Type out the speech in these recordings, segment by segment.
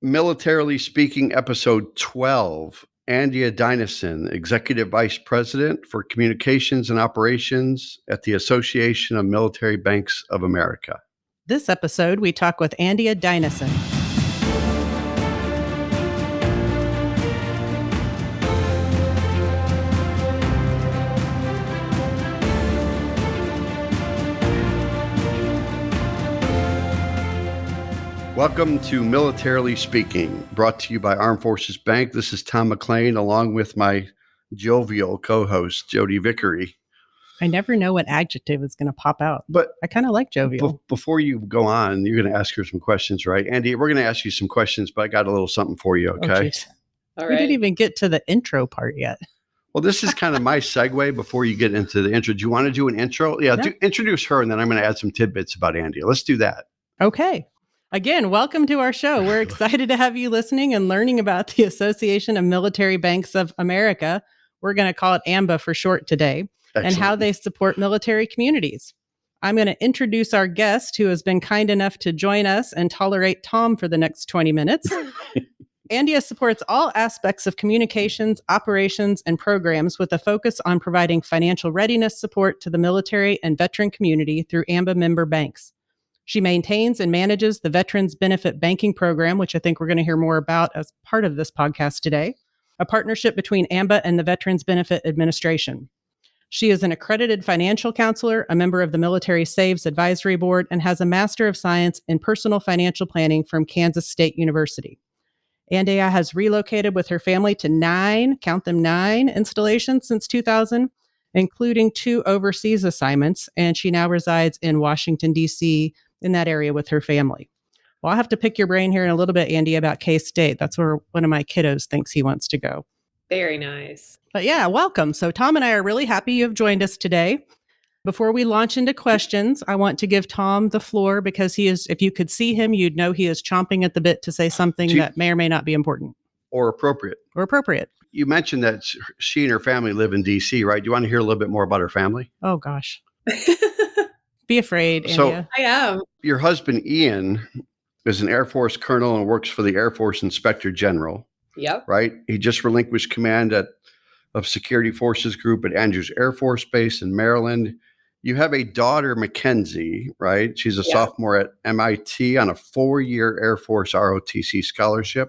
Militarily Speaking, episode 12. Andia Dinesen, Executive Vice President for Communications and Operations at the Association of Military Banks of America. This episode, we talk with Andia Dinesen. Welcome to Militarily Speaking, brought to you by Armed Forces Bank. This is Tom McLean, along with my jovial co-host, Jodi Vickery. I never know what adjective is going to pop out, but I kind of like jovial. Before you go on, you're going to ask her some questions, right? Andy, we're going to ask you some questions, but I got a little something for you, okay? All right. We didn't even get to the intro part yet. Well, this is kind of my segue before you get into the intro. Do you want to do an intro? Yeah, introduce her, and then I'm going to add some tidbits about Andia. Let's do that. Okay. Again, welcome to our show. We're excited to have you listening and learning about the Association of Military Banks of America. We're going to call it AMBA for short today. Excellent. And how they support military communities. I'm going to introduce our guest who has been kind enough to join us and tolerate Tom for the next 20 minutes. Andia supports all aspects of communications, operations, and programs with a focus on providing financial readiness support to the military and veteran community through AMBA member banks. She maintains and manages the Veterans Benefit Banking Program, which I think we're going to hear more about as part of this podcast today, a partnership between AMBA and the Veterans Benefit Administration. She is an accredited financial counselor, a member of the Military Saves Advisory Board, and has a Master of Science in Personal Financial Planning from Kansas State University. Andia has relocated with her family to 9 installations since 2000, including 2 overseas assignments, and she now resides in Washington, D.C., in that area with her family. Well, I'll have to pick your brain here in a little bit, Andia, about K-State. That's where one of my kiddos thinks he wants to go. Very nice. But yeah, welcome. So Tom and I are really happy you have joined us today. Before we launch into questions, I want to give Tom the floor because he is, if you could see him, you'd know he is chomping at the bit to say something that may or may not be important. Or appropriate. You mentioned that she and her family live in D.C., right? Do you want to hear a little bit more about her family? Oh, gosh. Be afraid, Andia. So, I am. Your husband, Ian, is an Air Force colonel and works for the Air Force Inspector General. Yep. Right? He just relinquished command of Security Forces Group at Andrews Air Force Base in Maryland. You have a daughter, Mackenzie, right? She's a sophomore at MIT on a 4-year Air Force ROTC scholarship.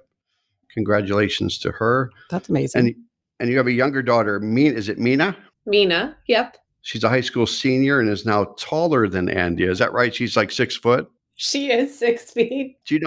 Congratulations to her. That's amazing. And you have a younger daughter, Mina. Is it Mina? Mina, yep. She's a high school senior and is now taller than Andia. Is that right? She's like 6 foot? She is 6 feet. Do you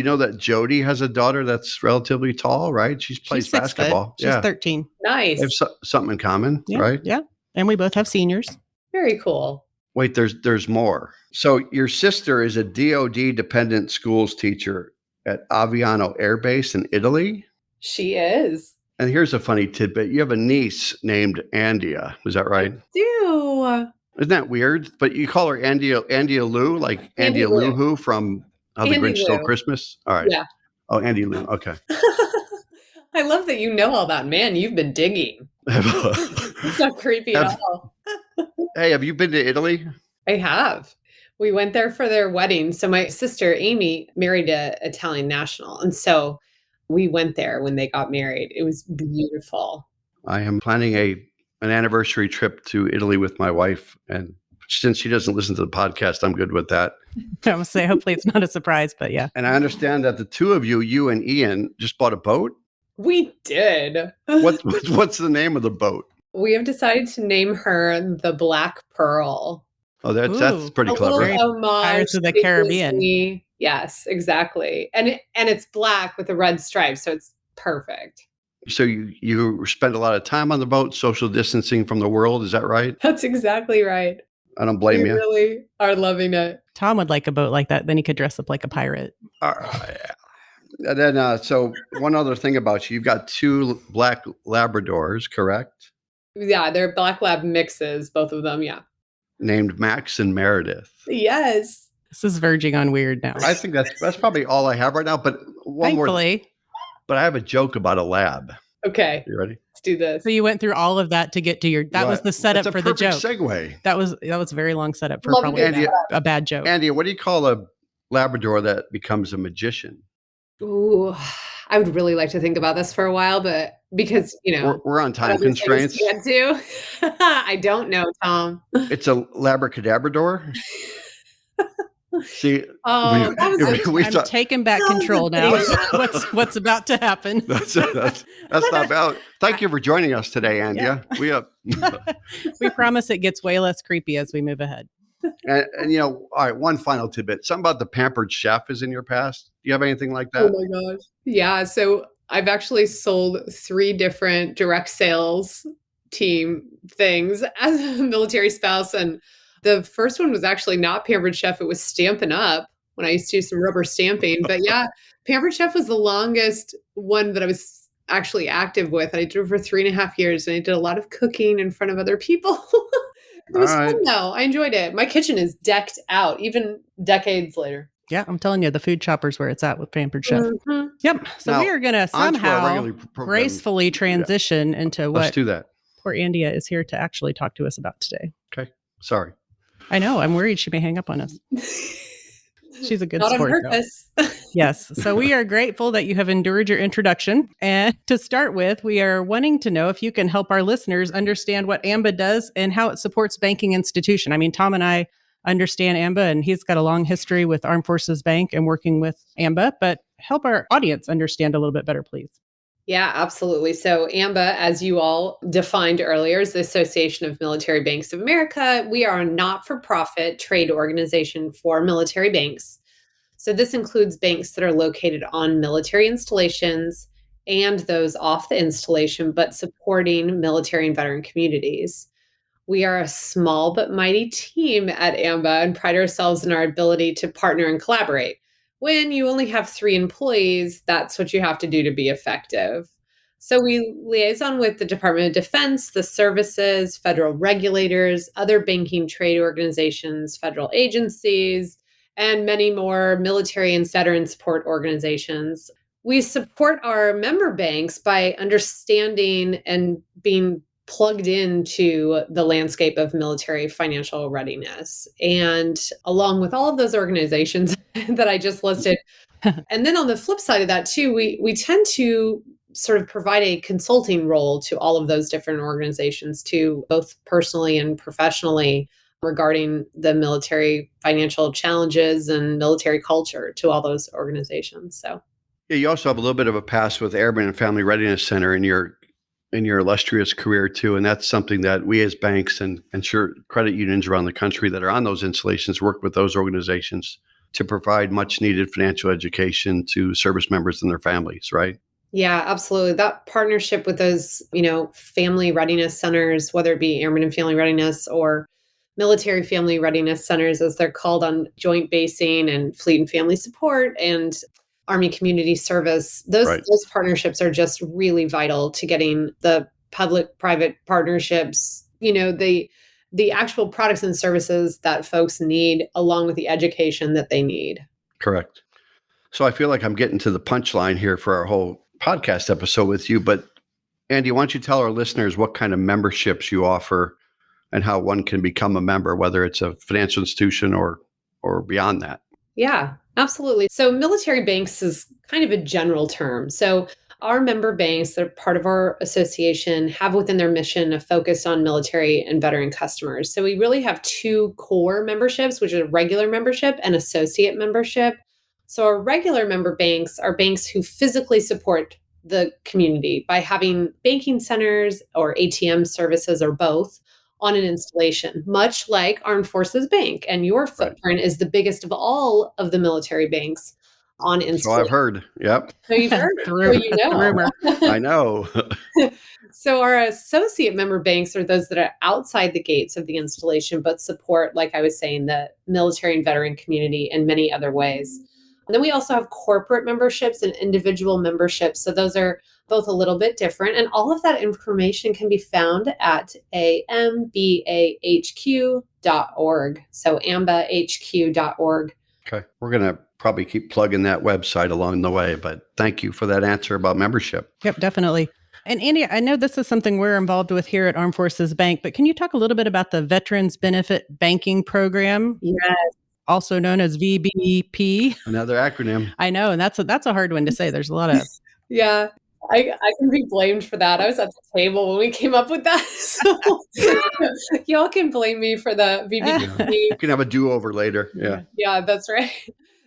know that Jodi has a daughter that's relatively tall, right? She plays basketball. She's 13. Nice. They have something in common, right? Yeah. And we both have seniors. Very cool. Wait, there's more. So your sister is a DoD dependent schools teacher at Aviano Air Base in Italy? She is. And here's a funny tidbit. You have a niece named Andia. Is that right? I do. Isn't that weird? But you call her Andia Lou, like Andia Lou Who from How the Grinch Stole Christmas? All right. Yeah. Oh, Andy Lou. Okay. I love that you know all that. Man, you've been digging. It's not creepy at all. Hey, have you been to Italy? I have. We went there for their wedding. So my sister, Amy, married an Italian national. And so we went there when they got married. It was beautiful. I am planning an anniversary trip to Italy with my wife. And since she doesn't listen to the podcast, I'm good with that. I would say, hopefully it's not a surprise, but yeah. And I understand that the two of you and Ian, just bought a boat? We did. What's the name of the boat? We have decided to name her the Black Pearl. Oh, that's pretty clever. Pirates of the Caribbean. Disney. Yes, exactly. And it's black with a red stripe, so it's perfect. So you spend a lot of time on the boat, social distancing from the world. Is that right? That's exactly right. I don't blame you. We really are loving it. Tom would like a boat like that. Then he could dress up like a pirate. And then, so one other thing about you've got 2 black Labradors, correct? Yeah, they're black lab mixes, both of them. Yeah. Named Max and Meredith. Yes. This is verging on weird now. I think that's probably all I have right now. But Thankfully. But I have a joke about a lab. Okay. You ready? Let's do this. So you went through all of that to get to your. That was the setup for the joke. Segue. That was a very long setup for Andia, a bad joke. Andia, what do you call a Labrador that becomes a magician? Ooh, I would really like to think about this for a while, but because, We're on time other things constraints. to get to. I don't know, Tom. It's a labracadabrador. See, Oh, that was so we I'm thought taking back that was control a now. pity amount. What's about to happen? that's not bad. Thank you for joining us today, Andia. We have We promise it gets way less creepy as we move ahead. and all right, one final tidbit. Something about the pampered chef is in your past. Do you have anything like Oh that? my gosh. Yeah, so I've actually sold 3 different direct sales team things as a military spouse, and the first one was actually not Pampered Chef, it was Stampin' Up! When I used to do some rubber stamping, but yeah, Pampered Chef was the longest one that I was actually active with. I did it for 3.5 years, and I did a lot of cooking in front of other people. It All was right. fun though, I enjoyed it. My kitchen is decked out, even decades later. Yeah, I'm telling you, the food shopper's where it's at with Pampered Chef. Mhm. Yep. So Now, we are going to on to our somehow regular program. gracefully transition into Let's what do that. poor Andia is here to actually talk to us about today. Okay. Sorry. I know. I'm worried she may hang up on us. She's a good Not on sport, though. purpose. Yes. So we are grateful that you have endured your introduction. And to start with, we are wanting to know if you can help our listeners understand what AMBA does and how it supports banking institution. I mean, Tom and I understand AMBA, and he's got a long history with Armed Forces Bank and working with AMBA, but help our audience understand a little bit better, please. Yeah, absolutely. So, AMBA, as you all defined earlier, is the Association of Military Banks of America. We are a not for profit trade organization for military banks. So, this includes banks that are located on military installations and those off the installation, but supporting military and veteran communities. We are a small but mighty team at AMBA and pride ourselves in our ability to partner and collaborate. When you only have 3 employees, that's what you have to do to be effective. So we liaison with the Department of Defense, the services, federal regulators, other banking trade organizations, federal agencies, and many more military and veteran support organizations. We support our member banks by understanding and being plugged into the landscape of military financial readiness. And along with all of those organizations that I just listed, and then on the flip side of that too, we tend to sort of provide a consulting role to all of those different organizations too, both personally and professionally regarding the military financial challenges and military culture to all those organizations. So Yeah, you also have a little bit of a past with Airmen and Family Readiness Center in your illustrious career too, and that's something that we as banks and sure credit unions around the country that are on those installations work with those organizations to provide much needed financial education to service members and their families, right? yeah, absolutely. That partnership with those, family readiness centers, whether it be Airmen and Family Readiness or military family readiness centers, as they're called on joint basing and fleet and family support and Army community service, those Right. those partnerships are just really vital to getting the public-private partnerships, the actual products and services that folks need, along with the education that they need. Correct. So I feel like I'm getting to the punchline here for our whole podcast episode with you, but Andy, why don't you tell our listeners what kind of memberships you offer and how one can become a member, whether it's a financial institution or beyond that? Yeah, absolutely. So military banks is kind of a general term. So our member banks, they're part of our association, have within their mission a focus on military and veteran customers. So we really have 2 core memberships, which are regular membership and associate membership. So our regular member banks are banks who physically support the community by having banking centers or ATM services or both on an installation, much like Armed Forces Bank. And your Right. footprint is the biggest of all of the military banks on So I've installation. heard. Yep. So you've heard The it. rumor. So you The rumor. I know. So our associate member banks are those that are outside the gates of the installation, but support, like I was saying, the military and veteran community in many other ways. And then we also have corporate memberships and individual memberships. So those are both a little bit different. And all of that information can be found at ambahq.org. So ambahq.org. Okay. We're going to probably keep plugging that website along the way, but thank you for that answer about membership. Yep, definitely. And Andy, I know this is something we're involved with here at Armed Forces Bank, but can you talk a little bit about the Veterans Benefit Banking Program? Yes. also known as VBP. Another acronym. I know, and that's a hard one to say. There's a lot of Yeah, I can be blamed for that. I was at the table when we came up with that. So y'all can blame me for the VBP. You can have a do-over later. Yeah. Yeah, that's right.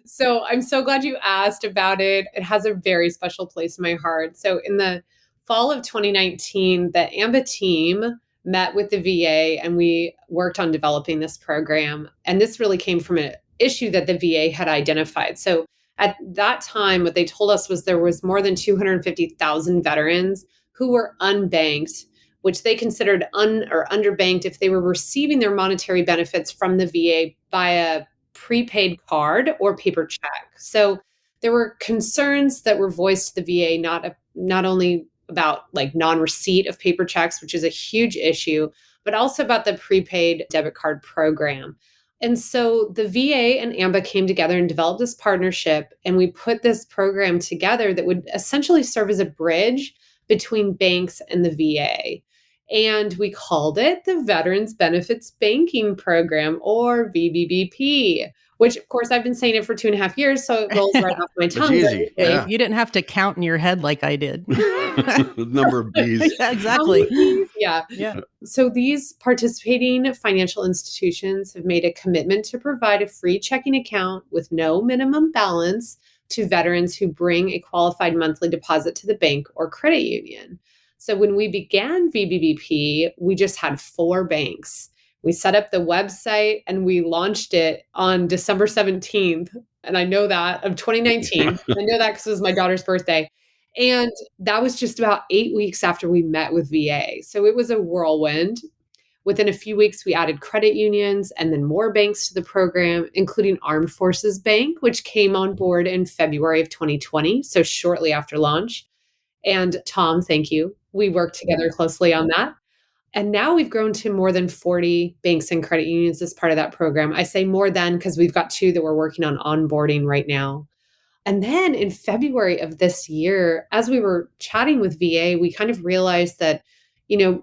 So I'm so glad you asked about it. It has a very special place in my heart. So in the fall of 2019, the AMBA team met with the VA and we worked on developing this program. And this really came from an issue that the VA had identified. So at that time, what they told us was there was more than 250,000 veterans who were unbanked, which they considered or underbanked if they were receiving their monetary benefits from the VA via prepaid card or paper check. So there were concerns that were voiced to the VA, not only about like non-receipt of paper checks, which is a huge issue, but also about the prepaid debit card program. And so the VA and AMBA came together and developed this partnership, and we put this program together that would essentially serve as a bridge between banks and the VA. And we called it the Veterans Benefits Banking Program, or VBBP, which of course I've been saying it for 2.5 years, so it rolls right off my tongue. It's easy. Yeah. You didn't have to count in your head like I did. The number of B's. Yeah, exactly. Yeah. So these participating financial institutions have made a commitment to provide a free checking account with no minimum balance to veterans who bring a qualified monthly deposit to the bank or credit union. So when we began VBBP, we just had 4 banks. We set up the website and we launched it on December 17th. And I know that of 2019. I know that because it was my daughter's birthday. And that was just about 8 weeks after we met with VA. So it was a whirlwind. Within a few weeks, we added credit unions and then more banks to the program, including Armed Forces Bank, which came on board in February of 2020. So shortly after launch. And Tom, thank you. We worked together closely on that. And now we've grown to more than 40 banks and credit unions as part of that program. I say more than because we've got 2 that we're working on onboarding right now. And then in February of this year, as we were chatting with VA, we kind of realized that,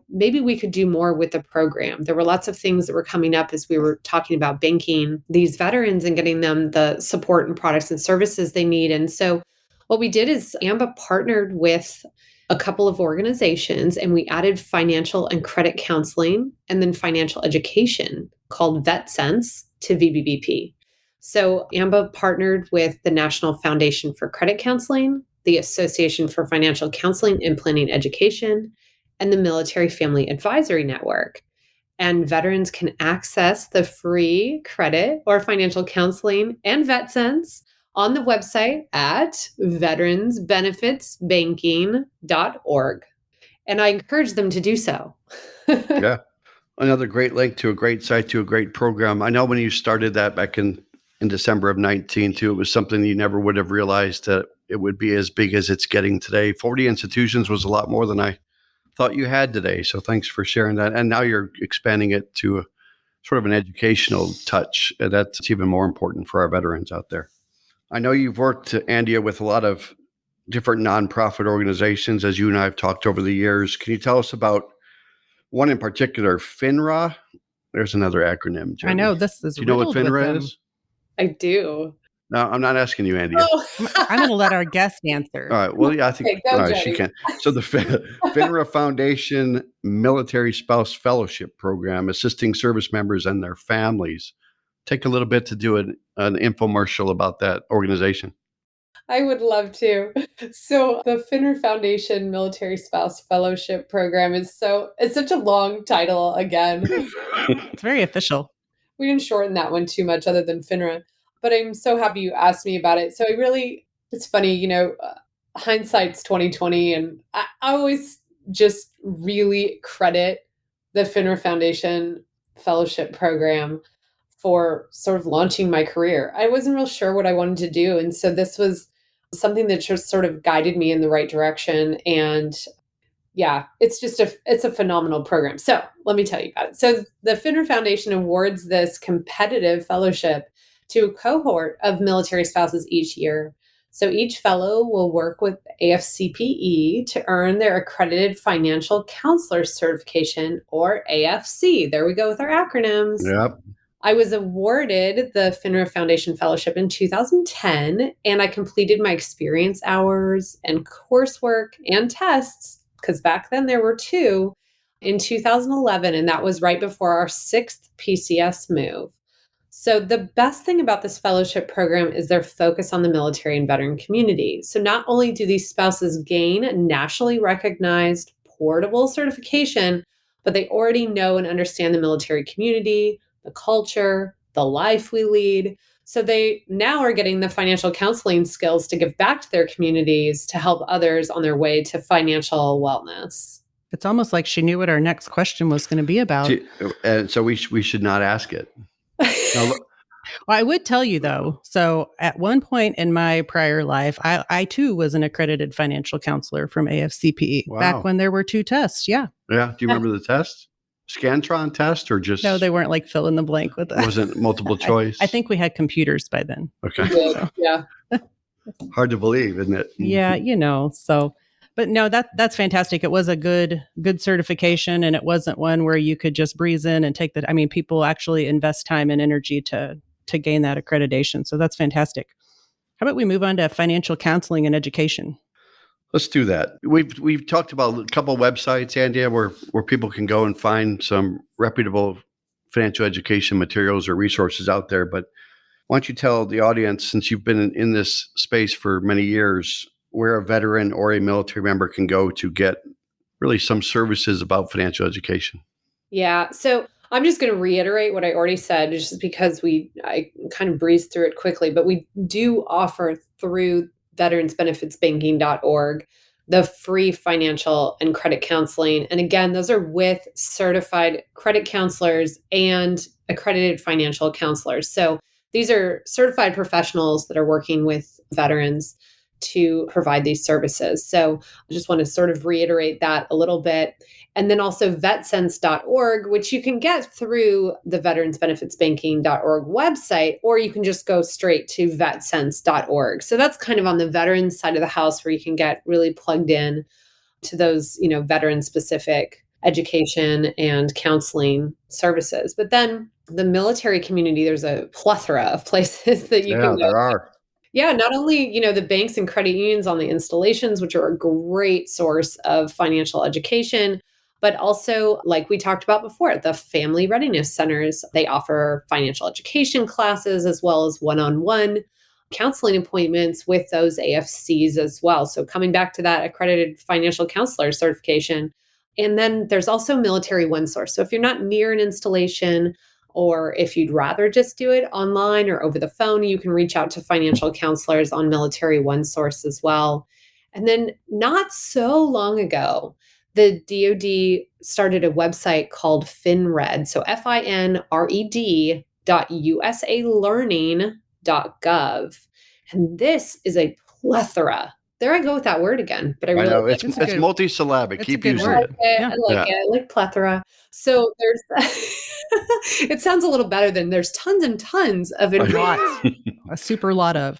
maybe we could do more with the program. There were lots of things that were coming up as we were talking about banking these veterans and getting them the support and products and services they need. And so what we did is AMBA partnered with a couple of organizations and we added financial and credit counseling and then financial education called VetSense to VBBP. So AMBA partnered with the National Foundation for Credit Counseling, the Association for Financial Counseling and Planning Education, and the Military Family Advisory Network. And veterans can access the free credit or financial counseling and VetSense on the website at veteransbenefitsbanking.org. And I encourage them to do so. Yeah. Another great link to a great site, to a great program. I know when you started that back in December of 19 too, it was something you never would have realized that it would be as big as it's getting today. 40 institutions was a lot more than I thought you had today. So thanks for sharing that. And now you're expanding it to a sort of an educational touch. That's even more important for our veterans out there. I know you've worked, Andia, with a lot of different nonprofit organizations, as you and I have talked over the years. Can you tell us about one in particular, FINRA? There's another acronym, Jodi. I know this is. Do you know what FINRA is? I do. No, I'm not asking you, Andia. Oh. I'm going to let our guest answer. All right. Well, yeah, I think Okay, all right, Jodi. she can. So the FINRA Foundation Military Spouse Fellowship Program, assisting service members and their families. Take a little bit to do an infomercial about that organization. I would love to. So the FINRA Foundation Military Spouse Fellowship Program it's such a long title again. It's very official. We didn't shorten that one too much other than FINRA, but I'm so happy you asked me about it. So it's funny, hindsight's 2020, and I always just really credit the FINRA Foundation Fellowship Program for sort of launching my career. I wasn't real sure what I wanted to do. And so this was something that just sort of guided me in the right direction. And yeah, it's a phenomenal program. So let me tell you about it. So the FINRA Foundation awards this competitive fellowship to a cohort of military spouses each year. So each fellow will work with AFCPE to earn their accredited financial counselor certification, or AFC. There we go with our acronyms. Yep. I was awarded the FINRA Foundation Fellowship in 2010, and I completed my experience hours and coursework and tests, because back then there were two, in 2011, and that was right before our sixth PCS move. So, the best thing about this fellowship program is their focus on the military and veteran community. So, not only do these spouses gain nationally recognized portable certification, but they already know and understand the military community, the culture, the life we lead. So, they now are getting the financial counseling skills to give back to their communities to help others on their way to financial wellness. It's almost like she knew what our next question was going to be about. And so we should not ask it. Now, Well, I would tell you though. So at one point in my prior life, I too was an accredited financial counselor from AFCPE Wow. back when there were two tests. Yeah. Yeah. Do you remember the test? Scantron test or just? No, they weren't like fill in the blank with that. Wasn't multiple choice? I think we had computers by then. Okay. So, yeah. Hard to believe, isn't it? Yeah, but no, that's fantastic. It was a good certification, and it wasn't one where you could just breeze in and take that. I mean, people actually invest time and energy to gain that accreditation. So that's fantastic. How about we move on to financial counseling and education? Let's do that. We've talked about a couple of websites, Andia, where people can go and find some reputable financial education materials or resources out there. But why don't you tell the audience, since you've been in this space for many years, where a veteran or a military member can go to get really some services about financial education? Yeah. So I'm just going to reiterate what I already said, just because I kind of breezed through it quickly, but we do offer through veteransbenefitsbanking.org the free financial and credit counseling. And again, those are with certified credit counselors and accredited financial counselors. So these are certified professionals that are working with veterans to provide these services. So I just want to sort of reiterate that a little bit. And then also vetsense.org, which you can get through the veteransbenefitsbanking.org website, or you can just go straight to vetsense.org. So that's kind of on the veterans side of the house where you can get really plugged in to those, veteran specific education and counseling services. But then the military community, there's a plethora of places that you can go. There are. Yeah, not only, the banks and credit unions on the installations, which are a great source of financial education, but also, like we talked about before, the family readiness centers. They offer financial education classes as well as one-on-one counseling appointments with those AFCs as well. So coming back to that accredited financial counselor certification. And then there's also Military One Source. So if you're not near an installation, or if you'd rather just do it online or over the phone, you can reach out to financial counselors on Military One Source as well. And then not so long ago, the DoD started a website called FinRed. So FINRED.usalearning.gov. And this is a plethora. There I go with that word again, but I really know it's multisyllabic. It's Keep a good using word. it. I like it. I like plethora. So there's it sounds a little better than there's tons and tons of information. A super lot of.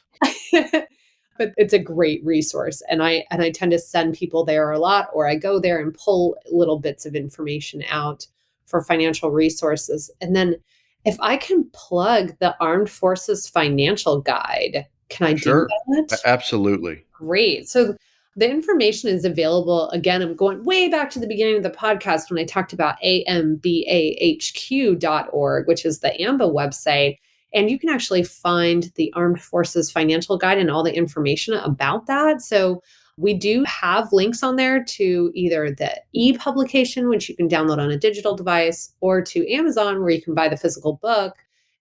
But it's a great resource. And I tend to send people there a lot, or I go there and pull little bits of information out for financial resources. And then if I can plug the Armed Forces Financial Guide, can I do that? Absolutely. Great. So the information is available. Again, I'm going way back to the beginning of the podcast when I talked about AMBAHQ.org, which is the AMBA website. And you can actually find the Armed Forces Financial Guide and all the information about that. So we do have links on there to either the e-publication, which you can download on a digital device, or to Amazon, where you can buy the physical book.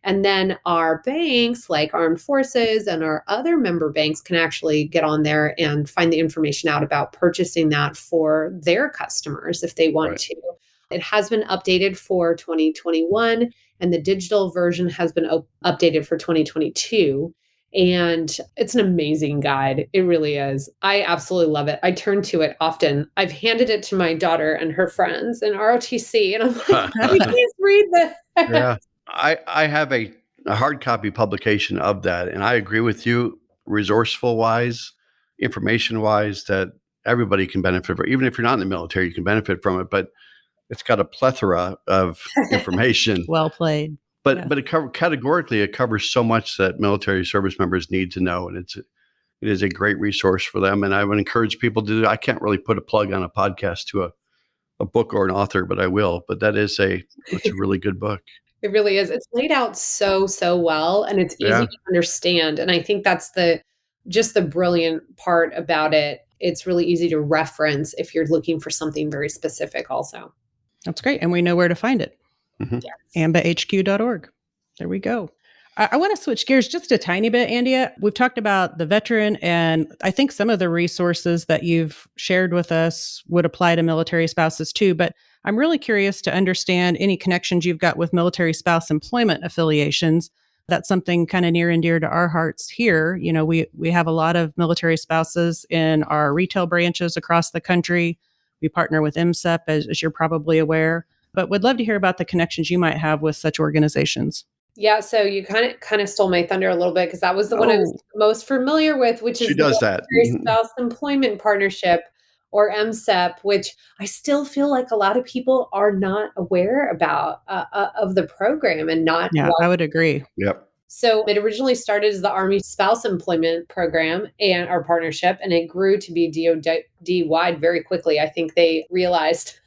And then our banks, like Armed Forces and our other member banks, can actually get on there and find the information out about purchasing that for their customers if they want to. It has been updated for 2021, and the digital version has been updated for 2022. And it's an amazing guide. It really is. I absolutely love it. I turn to it often. I've handed it to my daughter and her friends in ROTC, and I'm like, can you please read this? Yeah. I have a hard copy publication of that, and I agree with you, resourceful wise, information wise, that everybody can benefit from. Even if you're not in the military, you can benefit from it, but it's got a plethora of information. Well played. But categorically, it covers so much that military service members need to know, and it is a great resource for them. And I would encourage people to do. I can't really put a plug on a podcast to a book or an author, but I will. But it's a really good book. It really is. It's laid out so well, and it's easy to understand. And I think that's just the brilliant part about it. It's really easy to reference if you're looking for something very specific also. That's great. And we know where to find it. Yes. ambahq.org. There we go. I want to switch gears just a tiny bit, Andia. We've talked about the veteran, and I think some of the resources that you've shared with us would apply to military spouses too. But I'm really curious to understand any connections you've got with military spouse employment affiliations. That's something kind of near and dear to our hearts here. You know, we have a lot of military spouses in our retail branches across the country. We partner with MSEP, as you're probably aware, but would love to hear about the connections you might have with such organizations. Yeah, so you kind of stole my thunder a little bit, because that was the one I was most familiar with, which is the Military Spouse Employment Partnership, or MSEP, which I still feel like a lot of people are not aware about of the program and not. Yeah, I would agree. Yep. So it originally started as the Army Spouse Employment Program and our partnership, and it grew to be DoD wide very quickly. I think they realized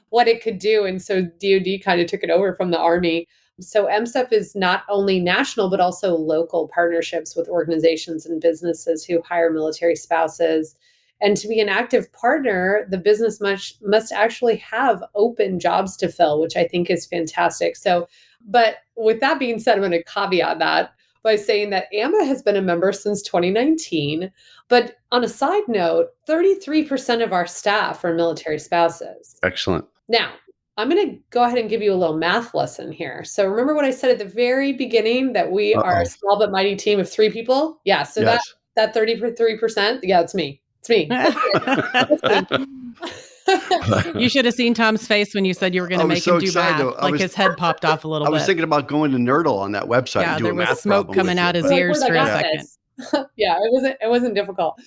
what it could do, and so DoD kind of took it over from the Army. So MSEP is not only national, but also local partnerships with organizations and businesses who hire military spouses. And to be an active partner, the business must actually have open jobs to fill, which I think is fantastic. So, but with that being said, I'm going to caveat that by saying that AMBA has been a member since 2019. But on a side note, 33% of our staff are military spouses. Excellent. Now, I'm going to go ahead and give you a little math lesson here. So remember what I said at the very beginning, that we are a small but mighty team of 3 people? Yeah. So that 33%, yeah, it's me. It's me. You should have seen Tom's face when you said you were going to make him do math. His head popped off a little bit. I was thinking about going to Nerdle on that website. Yeah, and there was smoke coming out his ears for a second. Yeah, it wasn't difficult.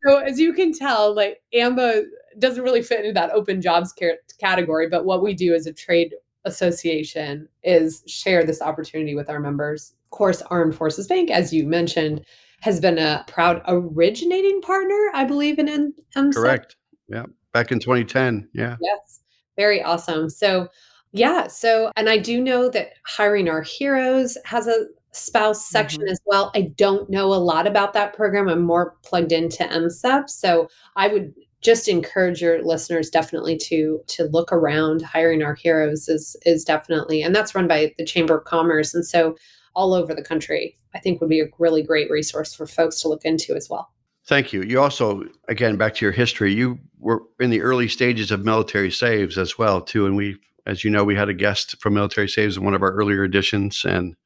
So as you can tell, like, AMBA doesn't really fit into that open jobs category, but what we do as a trade association is share this opportunity with our members. Of course, Armed Forces Bank, as you mentioned, has been a proud originating partner, I believe, in MSEP. Correct. Yeah. Back in 2010. Yeah. Yes. Very awesome. So, and I do know that Hiring Our Heroes has a spouse section as well. I don't know a lot about that program. I'm more plugged into MSEP. So I would just encourage your listeners definitely to look around. Hiring Our Heroes is definitely, and that's run by the Chamber of Commerce. And so all over the country, I think would be a really great resource for folks to look into as well. Thank you. You also, again, back to your history, you were in the early stages of Military Saves as well, too. And we, as you know, we had a guest from Military Saves in one of our earlier editions, and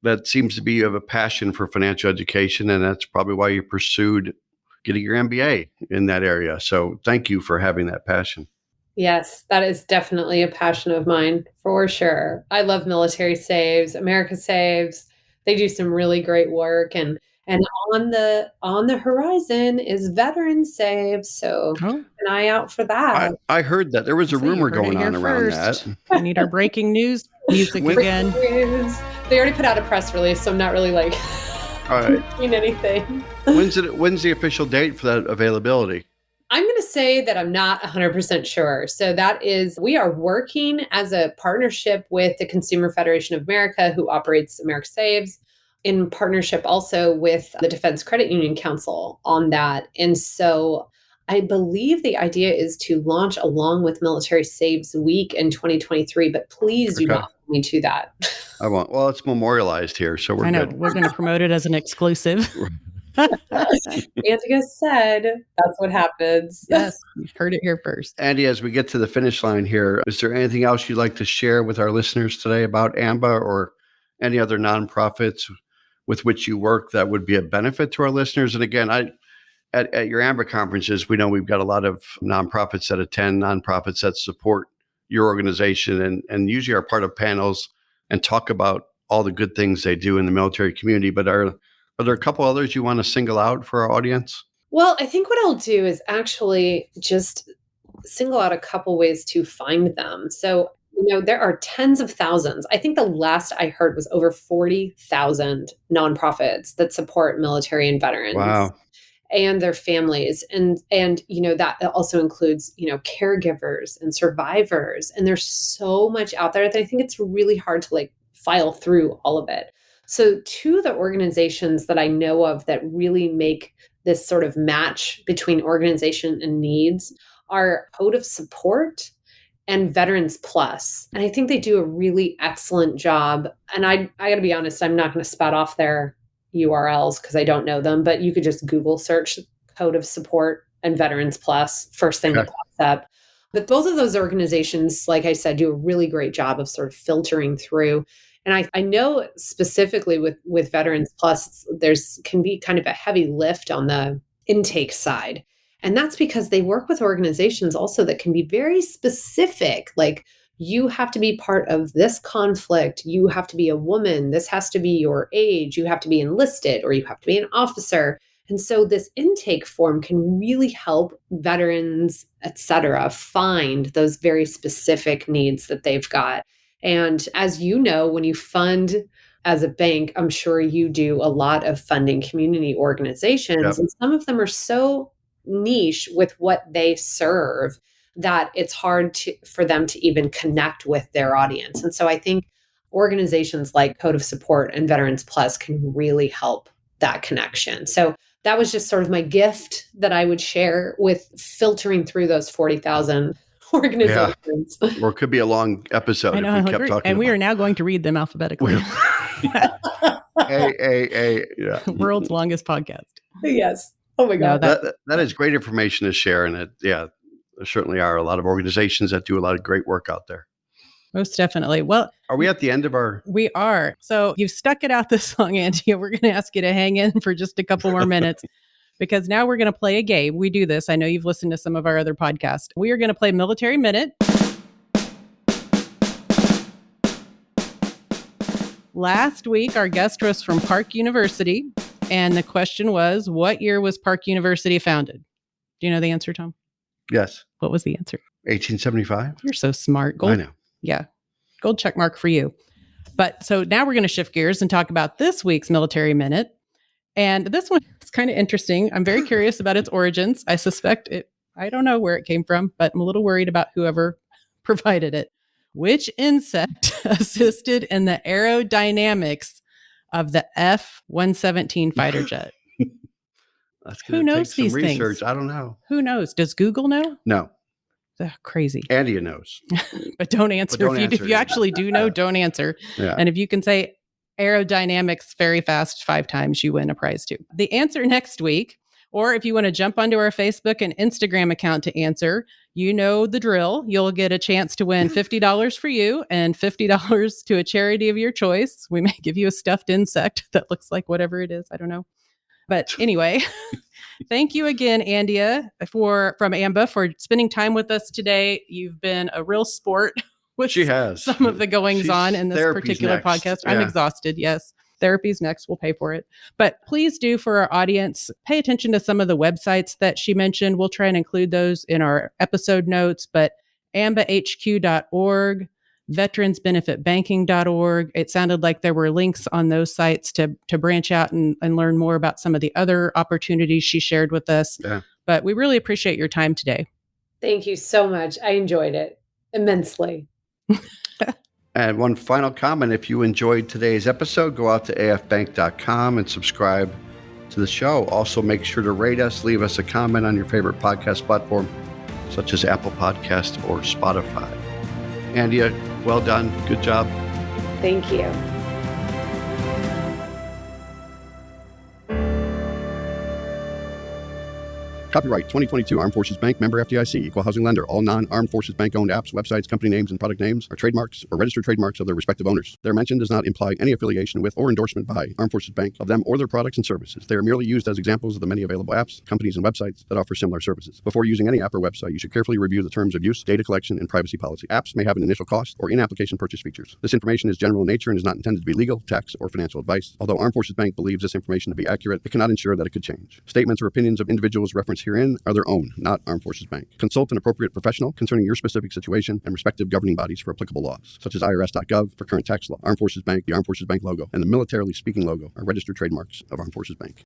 that seems to be you have a passion for financial education, and that's probably why you pursued getting your MBA in that area. So thank you for having that passion. Yes, that is definitely a passion of mine, for sure. I love Military Saves, America Saves. They do some really great work, and on the horizon is Veteran Saves. So keep an eye out for that. I heard that there was a rumor going on around that. We need our breaking news music again. They already put out a press release, so I'm not really like doing anything. When's the official date for that availability? I'm going to say that I'm not 100% sure. So that is, we are working as a partnership with the Consumer Federation of America, who operates America Saves, in partnership also with the Defense Credit Union Council on that. And so I believe the idea is to launch along with Military Saves Week in 2023, but please do not hold me to that. I won't. Well, it's memorialized here, so we're good. We're going to promote it as an exclusive. Andia said that's what happens. Yes, you heard it here first. Andy, as we get to the finish line here, is there anything else you'd like to share with our listeners today about AMBA or any other nonprofits with which you work that would be a benefit to our listeners? And again, at your AMBA conferences, we know we've got a lot of nonprofits that attend, nonprofits that support your organization and usually are part of panels and talk about all the good things they do in the military community. But are there a couple others you want to single out for our audience? Well, I think what I'll do is actually just single out a couple ways to find them. So There are tens of thousands. I think the last I heard was over 40,000 nonprofits that support military and veterans. Wow. And their families. And that also includes, caregivers and survivors. And there's so much out there that I think it's really hard to file through all of it. So two of the organizations that I know of that really make this sort of match between organization and needs are Code of Support and Veterans Plus. And I think they do a really excellent job. And I got to be honest, I'm not going to spout off their URLs because I don't know them, but you could just Google search Code of Support and Veterans Plus, first thing that pops up. But both of those organizations, like I said, do a really great job of sort of filtering through. And I know specifically with Veterans Plus, can be kind of a heavy lift on the intake side. And that's because they work with organizations also that can be very specific, like you have to be part of this conflict. You have to be a woman. This has to be your age. You have to be enlisted or you have to be an officer. And so this intake form can really help veterans, et cetera, find those very specific needs that they've got. And as you know, when you fund as a bank, I'm sure you do a lot of funding community organizations. Yep. And some of them are so niche with what they serve that it's hard for them to even connect with their audience. And so I think organizations like Code of Support and Veterans Plus can really help that connection. So that was just sort of my gift that I would share with filtering through those 40,000 organizations. Yeah. Or it could be a long episode if we kept talking. And we are now going to read them alphabetically. Yeah. World's longest podcast. Yes. Oh my God. That is great information to share. And there certainly are a lot of organizations that do a lot of great work out there. Most definitely. Well, are we at the end of our... We are. So you've stuck it out this long, Andia. We're going to ask you to hang in for just a couple more minutes because now we're going to play a game. We do this. I know you've listened to some of our other podcasts. We are going to play Military Minute. Last week, our guest was from Park University. And the question was, what year was Park University founded? Do you know the answer, Tom? Yes. What was the answer? 1875. You're so smart. I know. Yeah. Gold check mark for you. But so now we're going to shift gears and talk about this week's Military Minute. And this one is kind of interesting. I'm very curious about its origins. I suspect I don't know where it came from, but I'm a little worried about whoever provided it. Which insect assisted in the aerodynamics of the F-117 fighter jet? Who knows these things? I don't know. Who knows? Does Google know? No. Crazy. Andia knows. But don't answer. If you actually do know, don't answer. Yeah. And if you can say aerodynamics very fast 5 times, you win a prize too. The answer next week, or if you want to jump onto our Facebook and Instagram account to answer, you know the drill. You'll get a chance to win $50 for you and $50 to a charity of your choice. We may give you a stuffed insect that looks like whatever it is. I don't know. But anyway, thank you again, Andia, from AMBA for spending time with us today. You've been a real sport with some of the goings on in this particular podcast. Yeah. I'm exhausted. Yes. Therapy's next. We'll pay for it. But please do, for our audience, pay attention to some of the websites that she mentioned. We'll try and include those in our episode notes, but ambahq.org, veteransbenefitbanking.org. It sounded like there were links on those sites to branch out and learn more about some of the other opportunities she shared with us. Yeah. But we really appreciate your time today. Thank you so much. I enjoyed it immensely. And one final comment, if you enjoyed today's episode, go out to afbank.com and subscribe to the show. Also, make sure to rate us, leave us a comment on your favorite podcast platform, such as Apple Podcast or Spotify. Andia, well done. Good job. Thank you. Copyright 2022 Armed Forces Bank, member FDIC, equal housing lender. All non-Armed Forces Bank owned apps, websites, company names, and product names are trademarks or registered trademarks of their respective owners. Their mention does not imply any affiliation with or endorsement by Armed Forces Bank of them or their products and services. They are merely used as examples of the many available apps, companies, and websites that offer similar services. Before using any app or website, you should carefully review the terms of use, data collection, and privacy policy. Apps may have an initial cost or in-application purchase features. This information is general in nature and is not intended to be legal, tax, or financial advice. Although Armed Forces Bank believes this information to be accurate, it cannot ensure that it could change. Statements or opinions of individuals referenced herein are their own, not Armed Forces Bank. Consult an appropriate professional concerning your specific situation and respective governing bodies for applicable laws, such as irs.gov for current tax law. Armed Forces Bank, the Armed Forces Bank logo, and the Militarily Speaking logo are registered trademarks of Armed Forces Bank.